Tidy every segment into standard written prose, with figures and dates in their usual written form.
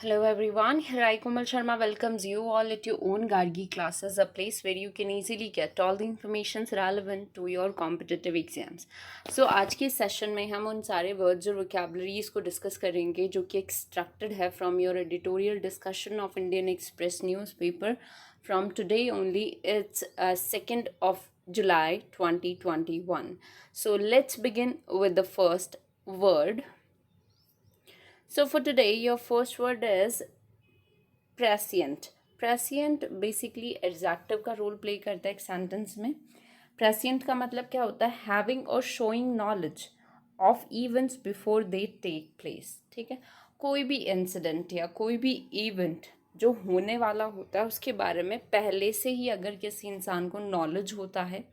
Hello everyone, here I Komal Sharma welcomes you all at your own Gargi classes, a place where you can easily get all the information relevant to your competitive exams. So आज के session में हम उन सारे words और vocabularies को discuss करेंगे जो कि एक्सट्रैक्टेड है from your editorial discussion of Indian express newspaper from today only. It's 2nd of July 2021. So let's begin with the first word. So for today, your first word is prescient. Prescient basically adjective का role play करता है एक sentence में. Prescient का मतलब क्या होता है? Having or showing knowledge of events before they take place. ठीक है, कोई भी इंसिडेंट या कोई भी इवेंट जो होने वाला होता है उसके बारे में पहले से ही अगर किसी इंसान को नॉलेज होता है,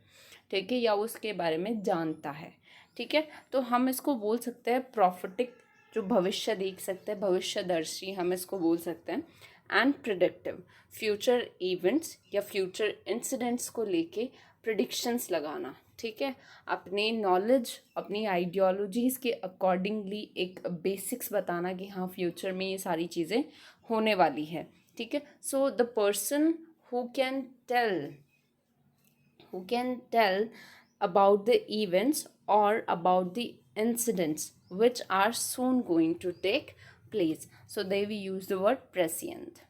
ठीक है, या उसके बारे में जानता है, ठीक है, तो हम इसको बोल सकते हैं प्रॉफिटिक, जो भविष्य देख सकते हैं, भविष्यदर्शी हम इसको बोल सकते हैं. एंड प्रिडिक्टिव, फ्यूचर इवेंट्स या फ्यूचर इंसिडेंट्स को लेके प्रिडिक्शंस लगाना, ठीक है, अपने नॉलेज अपनी आइडियोलॉजीज़ के अकॉर्डिंगली एक बेसिक्स बताना कि हाँ फ्यूचर में ये सारी चीज़ें होने वाली है, ठीक है. So the person who can tell about the events or about the incidents which are soon going to take place. So there we use the word prescient.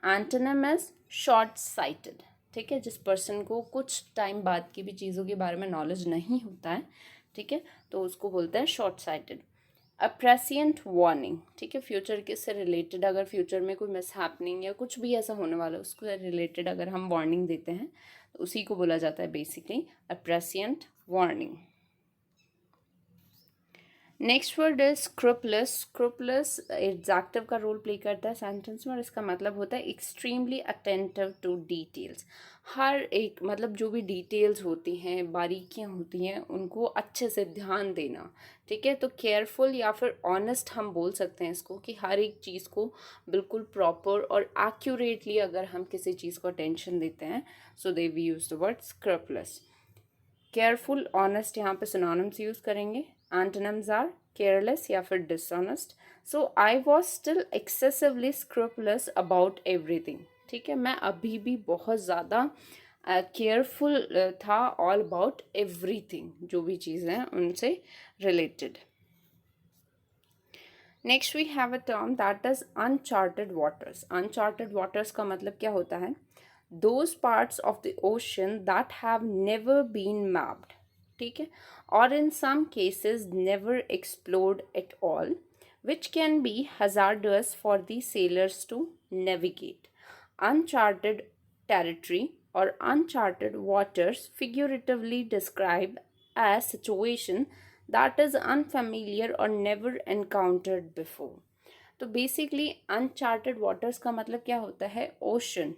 Antonym is short sighted. ठीक है, जिस person को कुछ time बाद की भी चीज़ों के बारे में नॉलेज नहीं होता है, ठीक है, तो उसको बोलते हैं शॉर्ट साइटेड. अ प्रेसियंट वार्निंग, ठीक है, फ्यूचर के से रिलेटेड अगर फ्यूचर में कोई मिस हैपनिंग या कुछ भी ऐसा होने वाला है उसको रिलेटेड अगर हम वार्निंग देते हैं तो उसी को बोला जाता है basically a prescient warning. Next word is scrupulous. Scrupulous adjective का रोल प्ले करता है सेंटेंस में और इसका मतलब होता है एक्सट्रीमली अटेंटिव टू डिटेल्स. हर एक मतलब जो भी डिटेल्स होती हैं, बारीकियां होती हैं, उनको अच्छे से ध्यान देना, ठीक है. तो केयरफुल या फिर ऑनेस्ट हम बोल सकते हैं इसको कि हर एक चीज़ को बिल्कुल प्रॉपर और एक्यूरेटली अगर हम किसी चीज़ को अटेंशन देते हैं, so there we use the word scrupulous. Careful honest यहाँ पे सिनोनिम्स यूज़ करेंगे. एंटोनिम्स आर केयरलेस या फिर dishonest. So I was still excessively scrupulous about everything, ठीक है, मैं अभी भी बहुत ज़्यादा केयरफुल था ऑल अबाउट एवरीथिंग, जो भी चीज़ें हैं उनसे related. Next we have a term that is uncharted waters. Uncharted waters का मतलब क्या होता है? those parts of the ocean that have never been mapped, ठीक है, or in some cases never explored at all, which can be hazardous for the sailors to navigate. Uncharted territory or uncharted waters figuratively describe a situation that is unfamiliar or never encountered before. तो basically uncharted waters का मतलब क्या होता है? Ocean,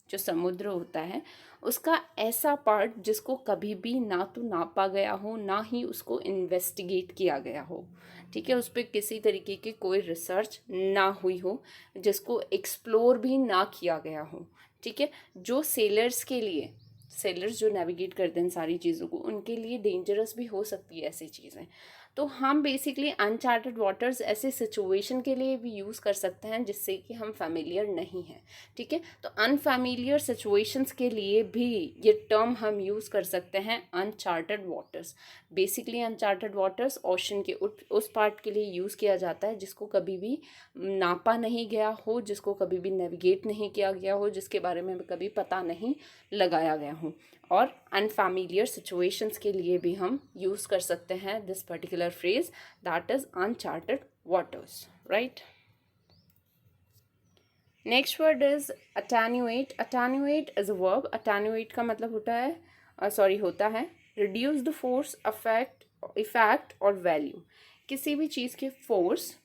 जो समुद्र होता है, उसका ऐसा पार्ट जिसको कभी भी ना तो नापा गया हो ना ही उसको इन्वेस्टिगेट किया गया हो, ठीक है, उस पर किसी तरीके की कोई रिसर्च ना हुई हो, जिसको एक्सप्लोर भी ना किया गया हो, ठीक है, जो सेलर्स जो नेविगेट करते हैं सारी चीज़ों को, उनके लिए डेंजरस भी हो सकती है ऐसी चीज़ें. तो हम बेसिकली अनचार्टेड वाटर्स ऐसे सिचुएशन के लिए भी यूज़ कर सकते हैं जिससे कि हम फैमिलियर नहीं हैं, ठीक है. तो अनफैमिलियर सिचुएशंस के लिए भी ये टर्म हम यूज़ कर सकते हैं uncharted waters. Basically uncharted waters ocean के उस पार्ट के लिए यूज़ किया जाता है जिसको कभी भी नापा नहीं गया हो, जिसको कभी भी नेविगेट नहीं किया गया हो, जिसके बारे में कभी पता नहीं लगाया गया हो. और अनफैमिलियर सिचुएशंस के लिए भी हम यूज़ कर सकते हैं this particular phrase that is uncharted waters, right. Next word is attenuate. Attenuate is a verb. Attenuate का मतलब होता है रिड्यूस द फोर्स, इफेक्ट और वैल्यू. किसी भी चीज़ के फोर्स,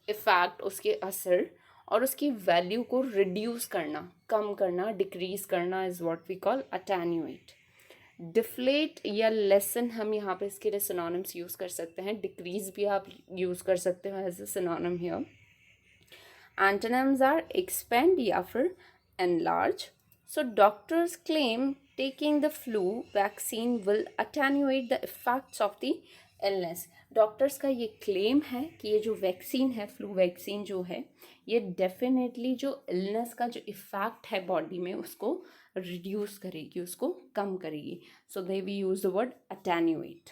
इफेक्ट, उसके असर और उसकी वैल्यू को रिड्यूस करना, कम करना, डिक्रीज करना is what we call attenuate. Deflate या लेसन हम यहाँ पे इसके लिए सिनोनिम्स यूज़ कर सकते हैं. डिक्रीज भी आप यूज़ कर सकते हो as a synonym here. Antonyms are expand या फिर enlarge. So doctors claim taking the flu vaccine will attenuate the effects of the illness. Doctors का ये क्लेम है कि ये जो वैक्सीन है, फ्लू वैक्सीन जो है, ये डेफिनेटली जो इलनेस का जो इफ़ेक्ट है बॉडी में उसको रिड्यूस करेगी, उसको कम करेगी. So there we use the word attenuate.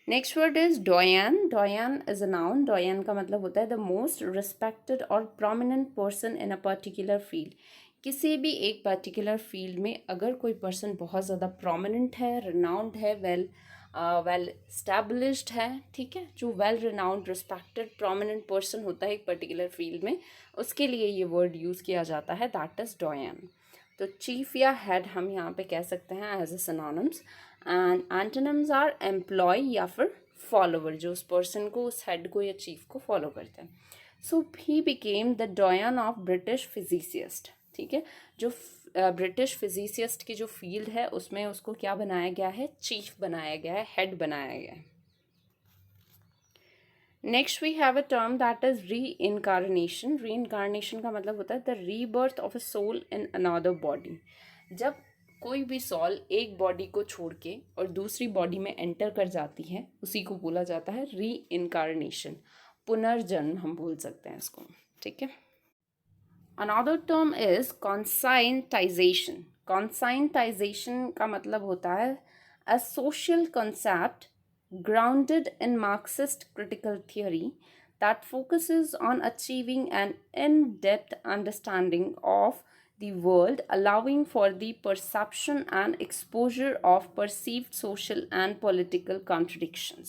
Next word is doyen. Doyen is a noun. Doyen का मतलब होता है द मोस्ट रिस्पेक्टेड और prominent person in a particular field. किसी भी एक पर्टिकुलर फील्ड में अगर कोई पर्सन बहुत ज़्यादा प्रोमिनेंट है, रिनाउंड है, वेल स्टैब्लिश्ड है, ठीक है, जो well renowned respected prominent person होता है एक पर्टिकुलर फील्ड में, उसके लिए ये वर्ड यूज़ किया जाता है, दैट इज़ डोयन. तो चीफ या हेड हम यहाँ पे कह सकते हैं as a synonyms. And antonyms are employ या फिर फॉलोवर, जो उस पर्सन को, उस हेड को या चीफ को फॉलो करते हैं. So he became the doyen of British physicist. ठीक है, जो ब्रिटिश फिजिसिस्ट की जो फील्ड है उसमें उसको क्या बनाया गया है, चीफ बनाया गया है, हेड बनाया गया है. Next we have a term that is reincarnation. Reincarnation का मतलब होता है the rebirth of a soul in another body. जब कोई भी सोल एक बॉडी को छोड़ के और दूसरी बॉडी में एंटर कर जाती है, उसी को बोला जाता है री इनकारनेशन, पुनर्जन्म हम बोल सकते हैं इसको. ठीक है. Another term is conscientization. Conscientization का मतलब होता है a social concept grounded in Marxist critical theory that focuses on achieving an in-depth understanding of the world, allowing for the perception and exposure of perceived social and political contradictions.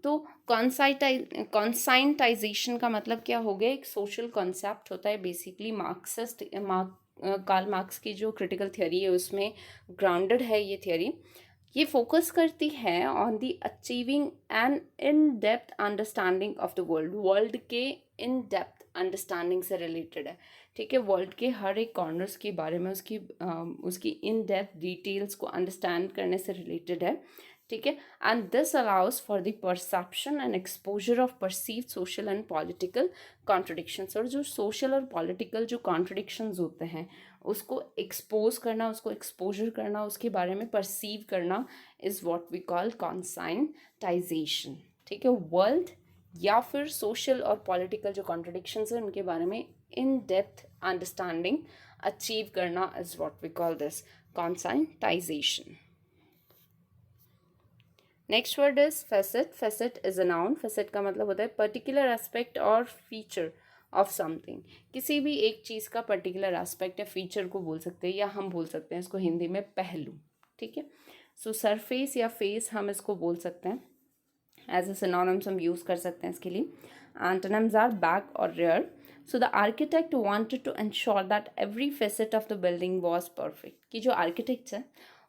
तो कॉन्साइंटाइजेशन का मतलब क्या हो गया, एक सोशल कॉन्सेप्ट होता है basically. Marxist Karl Marx की जो क्रिटिकल थियोरी है उसमें ग्राउंडेड है ये थियोरी. ये फोकस करती है on the achieving an in depth understanding of the world. World के इन डेप्थ अंडरस्टैंडिंग से रिलेटेड है. ठीक है, वर्ल्ड के हर एक कॉर्नर्स के बारे में उसकी इन डेप्थ डिटेल्स को अंडरस्टैंड करने से रिलेटेड है. ठीक है, and this allows for the perception and exposure of perceived social and political contradictions. और जो सोशल और पॉलिटिकल जो कॉन्ट्रडिक्शंस होते हैं उसको एक्सपोज करना, उसको एक्सपोजर करना, उसके बारे में परसीव करना इज़ व्हाट वी कॉल कॉन्साइंटाइजेशन. ठीक है, वर्ल्ड या फिर सोशल और पॉलिटिकल जो कॉन्ट्रडिक्शंस हैं उनके बारे में इन डेप्थ अंडरस्टैंडिंग अचीव करना is what we call this conscientization. Next word is facet. Facet is a noun. Facet का मतलब होता है पर्टिकुलर एस्पेक्ट और फीचर ऑफ समथिंग. किसी भी एक चीज़ का पर्टिकुलर एस्पेक्ट या फीचर को बोल सकते हैं, या हम बोल सकते हैं इसको हिंदी में पहलू. ठीक है, सो सरफेस या फेस हम इसको बोल सकते हैं, एज ए सिनोनिम्स हम यूज़ कर सकते हैं इसके लिए. एंटोनिम्स आर बैक और rare. So the architect wanted to ensure that every facet of the building was perfect. कि जो आर्किटेक्ट्स हैं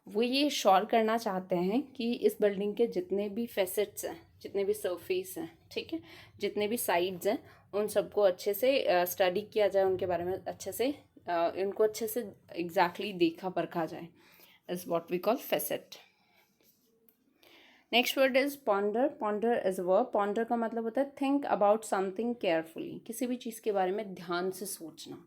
वो ये श्योर करना चाहते हैं कि इस बिल्डिंग के जितने भी फेसेट्स हैं, जितने भी सरफेस हैं, ठीक है, जितने भी साइड्स हैं, उन सबको अच्छे से स्टडी किया जाए, उनके बारे में अच्छे से उनको अच्छे से एग्जैक्टली देखा परखा जाए, is what we call facet. Next word is ponder. Ponder is verb. Ponder का मतलब होता है थिंक अबाउट समथिंग केयरफुली, किसी भी चीज़ के बारे में ध्यान से सोचना.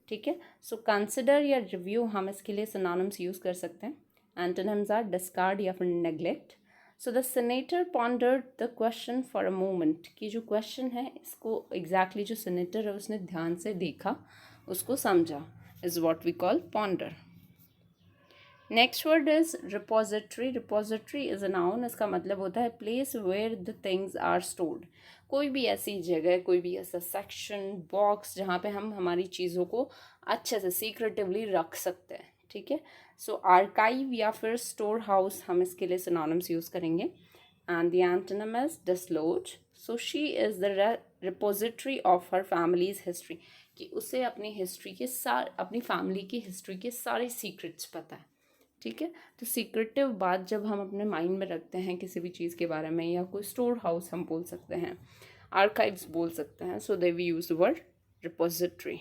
ठीक है, सो कंसिडर या रिव्यू हम इसके लिए सिनोनिम्स यूज़ कर सकते हैं. Antonyms are discard या फिर neglect. So the senator pondered the question for a moment. कि जो question है इसको exactly जो senator है उसने ध्यान से देखा, उसको समझा, is what we call ponder. Next word is repository. Repository is a noun. इसका मतलब होता है place where the things are stored. कोई भी ऐसी जगह, कोई भी ऐसा सेक्शन, बॉक्स जहाँ पे हम हमारी चीज़ों को अच्छे से सीक्रेटिवली रख सकते हैं. ठीक है, सो आर्काइव या फिर स्टोर हाउस हम इसके लिए सिनोनिम्स यूज़ करेंगे. And the antonym is disclose. So she is the repository of her family's history. कि उसे अपनी हिस्ट्री के अपनी फैमिली की हिस्ट्री के सारे सीक्रेट्स पता है. ठीक है, तो सीक्रेटिव बात जब हम अपने माइंड में रखते हैं किसी भी चीज़ के बारे में, या कोई स्टोर हाउस हम बोल सकते हैं, आर्काइव्स बोल सकते हैं, so there we use the word repository.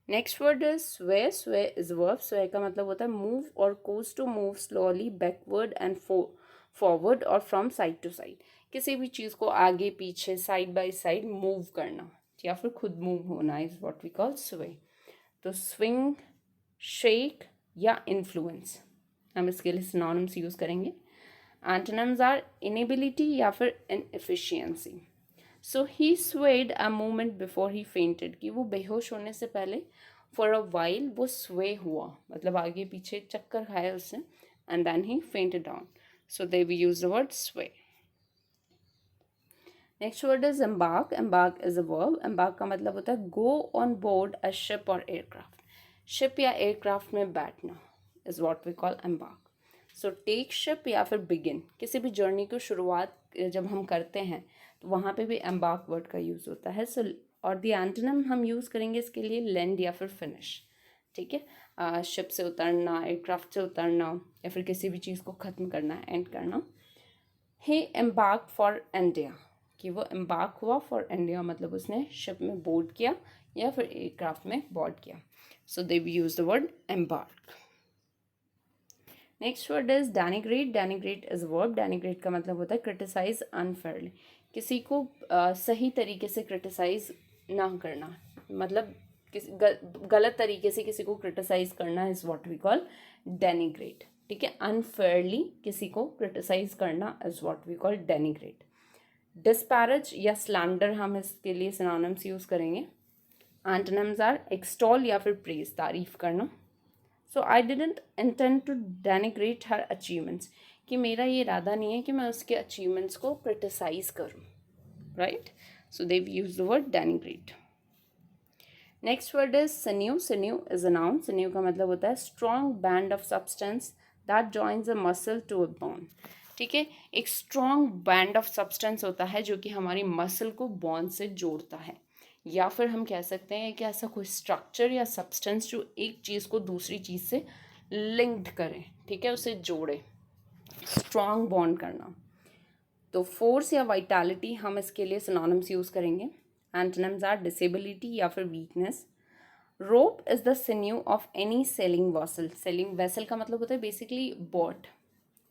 Next word is sway. Sway is verb. स्वे का मतलब होता है मूव और cause to move slowly backward and forward और फ्रॉम साइड टू साइड. किसी भी चीज़ को आगे पीछे साइड बाय साइड मूव करना या फिर खुद मूव होना इज व्हाट वी कॉल स्वे. तो स्विंग, शेक या इन्फ्लुएंस हम इसके लिए सिनोनिम्स यूज़ करेंगे. एंटोनिम्स आर इनेबिलिटी या फिर inefficiency. So he swayed a moment before he fainted, कि वो बेहोश होने से पहले फॉर अ वाइल वो स्वे हुआ, मतलब आगे पीछे चक्कर खाया उसने, and then he fainted down. So there we use the word sway. Next word is embark. Embark is a verb. Embark का मतलब होता है go on board a ship और एयरक्राफ्ट. शिप या एयरक्राफ्ट में बैठना is what we call embark. So take ship या फिर बिगिन, किसी भी जर्नी की शुरुआत जब हम करते हैं तो वहाँ पे भी एम्बार्क वर्ड का यूज़ होता है. सो और द एंटोनिम हम यूज़ करेंगे इसके लिए लैंड या फिर फिनिश. ठीक है, शिप से उतरना, एयरक्राफ्ट से उतरना, या फिर किसी भी चीज़ को ख़त्म करना, एंड करना. ही एम्बार्क फॉर इंडिया, कि वो एम्बार्क हुआ फॉर इंडिया, मतलब उसने शिप में बोर्ड किया या फिर एयरक्राफ्ट में बोर्ड किया. So there we use the word embark. Next word is denigrate. Denigrate is verb. Denigrate का मतलब होता है क्रिटिसाइज अनफेयरली, किसी को सही तरीके से क्रिटिसाइज ना करना, मतलब गलत तरीके से किसी को क्रिटिसाइज करना is what we call denigrate. ठीक है, अनफेयरली किसी को क्रिटिसाइज करना is what we call denigrate. Disparage या स्लैंडर हम इसके लिए सिनोनिम्स यूज करेंगे. एंटोनिम्स आर एक्सटॉल या फिर प्रेज, तारीफ करना. So I didn't intend to denigrate her achievements, कि मेरा ये इरादा नहीं है कि मैं उसके अचीवमेंट्स को क्रिटिसाइज करूँ. Right, so they use the word denigrate. Next word is sinew. Sinew is a noun. Sinew का मतलब होता है strong band of substance that joins a muscle to a bone. ठीक है, एक स्ट्रॉन्ग बैंड ऑफ सब्सटेंस होता है जो कि हमारी मसल को बोन से जोड़ता है, या फिर हम कह सकते हैं कि ऐसा कोई स्ट्रक्चर या सब्सटेंस जो एक चीज़ को दूसरी चीज़ से लिंक्ड करे. ठीक है, उसे जोड़े, स्ट्रॉन्ग बॉन्ड करना. तो फोर्स या वाइटैलिटी हम इसके लिए सिनोनिम्स यूज़ करेंगे. एंटोनिम्स आर डिसेबिलिटी या फिर weakness. Rope is the sinew of any sailing vessel. Sailing vessel का मतलब होता है बेसिकली बोट,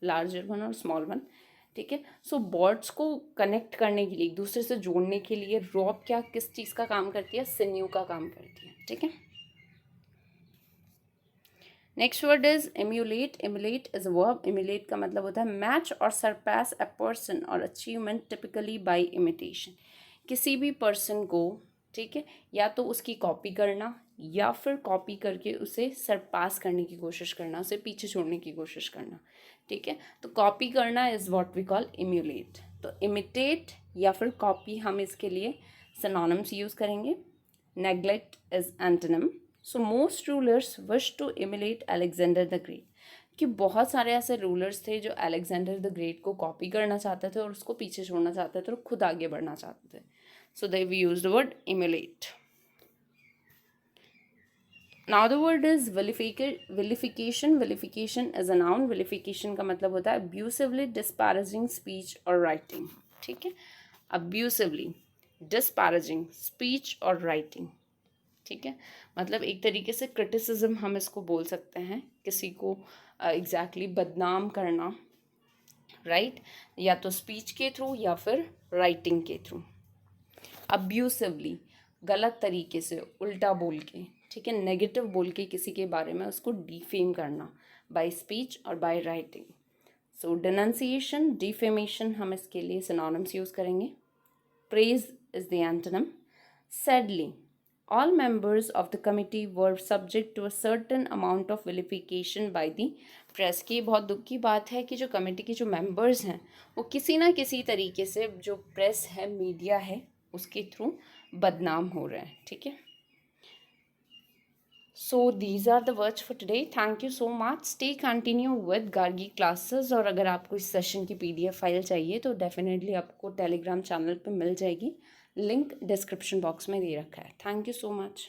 लार्जर वन और स्मॉल वन. ठीक है, सो बॉट्स को कनेक्ट करने के लिए, एक दूसरे से जोड़ने के लिए रोप क्या किस चीज़ का काम करती है, सिन्यू का काम करती है. ठीक है. Next word is emulate. Emulate is a verb. Emulate का मतलब होता है मैच और सरपास अ पर्सन और अचीवमेंट टिपिकली बाय इमिटेशन. किसी भी पर्सन को, ठीक है, या तो उसकी कॉपी करना या फिर कॉपी करके उसे सरपास करने की कोशिश करना, उसे पीछे छोड़ने की कोशिश करना. ठीक है, तो कॉपी करना is what we call emulate. तो इमिटेट या फिर कॉपी हम इसके लिए सिनोनिम्स यूज करेंगे. Neglect is antonym. So most rulers wish to emulate Alexander the Great, कि बहुत सारे ऐसे रूलर्स थे जो अलेक्जेंडर द ग्रेट को कॉपी करना चाहते थे और उसको पीछे छोड़ना चाहते थे और खुद आगे बढ़ना चाहते थे. So there we use the word emulate. Now the word is vilification. Vilification is a noun. Vilification का मतलब होता है अब्यूसिवली डिस्पैरेजिंग स्पीच और राइटिंग. ठीक है, अब्यूसिवली डिस्पैरेजिंग स्पीच और राइटिंग. ठीक है, मतलब एक तरीके से क्रिटिसिज्म हम इसको बोल सकते हैं, किसी को एग्जैक्टली बदनाम करना. राइट, या तो स्पीच के थ्रू या फिर राइटिंग के थ्रू. अब्यूसिवली गलत तरीके से, उल्टा बोल के, ठीक है, नेगेटिव बोल के किसी के बारे में उसको डिफेम करना बाय स्पीच और बाय राइटिंग. सो डिनंसिएशन, डिफेमेशन हम इसके लिए सिनोनिम्स यूज करेंगे. Praise is the antonym. Sadly all members of the committee were subject to a certain amount of vilification by the press. की बहुत दुख की बात है कि जो कमेटी के जो मेंबर्स हैं वो किसी ना किसी तरीके से जो प्रेस है, मीडिया है, उसके थ्रू बदनाम हो रहे हैं. ठीक है, so these are the words for today. Thank you so much. Stay continue with Gargi classes. और अगर आपको इस सेशन की PDF फाइल चाहिए तो डेफिनेटली आपको टेलीग्राम चैनल पे मिल जाएगी. लिंक डिस्क्रिप्शन बॉक्स में दे रखा है. Thank you so much.